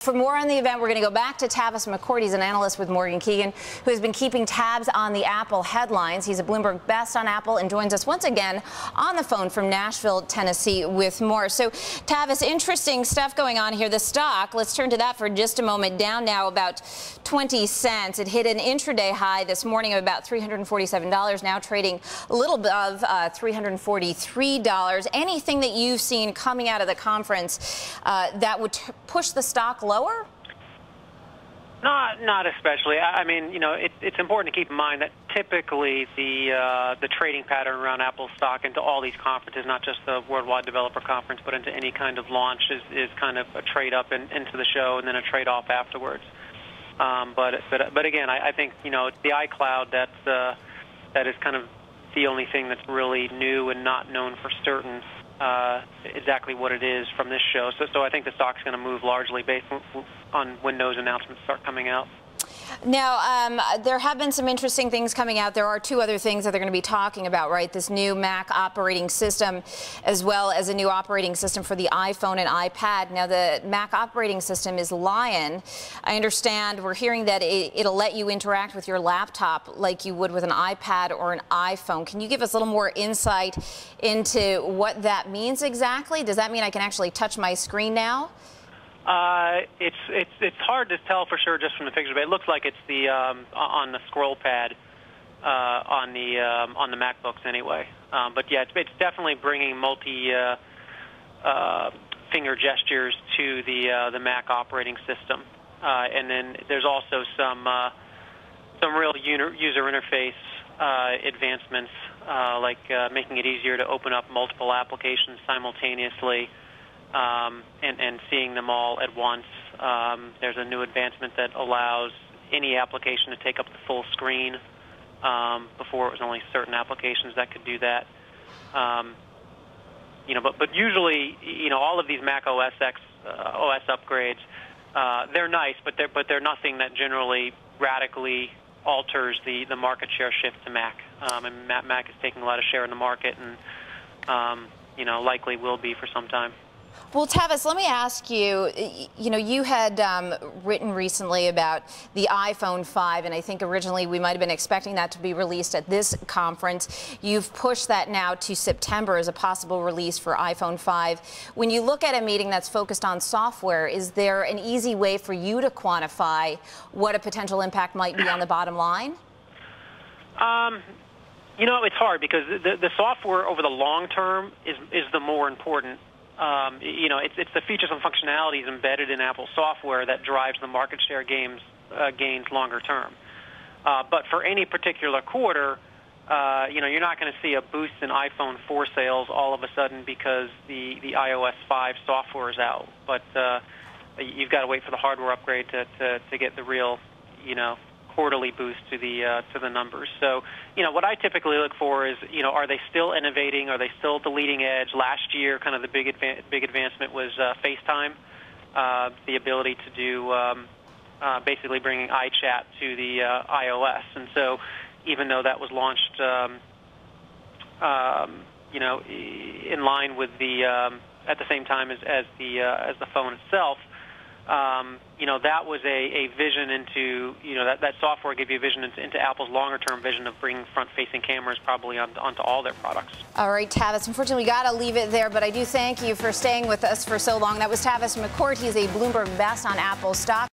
For more on the event, we're going to go back to Tavis McCourt. He's an analyst with Morgan Keegan, who has been keeping tabs on the Apple headlines. He's a Bloomberg Best on Apple and joins us once again on the phone from Nashville, Tennessee, with more. So, Tavis, interesting stuff going on here. The stock, let's turn to that for just a moment, down now about 20 cents. It hit an intraday high this morning of about $347, now trading a little above $343. Anything that you've seen coming out of the conference that would push the stock lower? Not especially. I mean, you know, it's important to keep in mind that typically the trading pattern around Apple stock into all these conferences, not just the Worldwide Developer Conference, but into any kind of launch, is kind of a trade up into the show and then a trade off afterwards. But again, I think, you know, the iCloud, that is kind of the only thing that's really new and not known for certain exactly what it is from this show. So I think the stock's going to move largely based on when those announcements start coming out. Now, there have been some interesting things coming out. There are two other things that they're going to be talking about, right? This new Mac operating system, as well as a new operating system for the iPhone and iPad. Now, the Mac operating system is Lion. I understand we're hearing that it'll let you interact with your laptop like you would with an iPad or an iPhone. Can you give us a little more insight into what that means exactly? Does that mean I can actually touch my screen now? It's hard to tell for sure just from the picture, but it looks like it's the on the scroll pad on the MacBooks anyway. But yeah, it's definitely bringing multi finger gestures to the Mac operating system, and then there's also some real user interface advancements, like making it easier to open up multiple applications simultaneously. And seeing them all at once. There's a new advancement that allows any application to take up the full screen. Before it was only certain applications that could do that. You know, but usually, you know, all of these Mac OS upgrades, they're nice, but they're nothing that generally radically alters the market share shift to Mac. And Mac is taking a lot of share in the market, and you know, likely will be for some time. Well, Tavis, let me ask you, you know, you had written recently about the iPhone 5, and I think originally we might have been expecting that to be released at this conference. You've pushed that now to September as a possible release for iPhone 5. When you look at a meeting that's focused on software, is there an easy way for you to quantify what a potential impact might be on the bottom line? You know, it's hard because the software over the long term is the more important. You know, it's the features and functionalities embedded in Apple software that drives the market share gains longer term. But for any particular quarter, you know, you're not going to see a boost in iPhone 4 sales all of a sudden because the iOS 5 software is out. But you've got to wait for the hardware upgrade to get the real, you know, quarterly boost to the numbers. So, you know, what I typically look for is, you know, are they still innovating? Are they still at the leading edge? Last year, kind of the big advancement was FaceTime, the ability to do basically bringing iChat to the iOS. And so, even though that was launched, you know, in line with the at the same time as the phone itself. You know, that was a vision into, you know, that software gave you a vision into Apple's longer-term vision of bringing front-facing cameras probably onto all their products. All right, Tavis, unfortunately, we got to leave it there, but I do thank you for staying with us for so long. That was Tavis McCourt. He's a Bloomberg Best on Apple stock.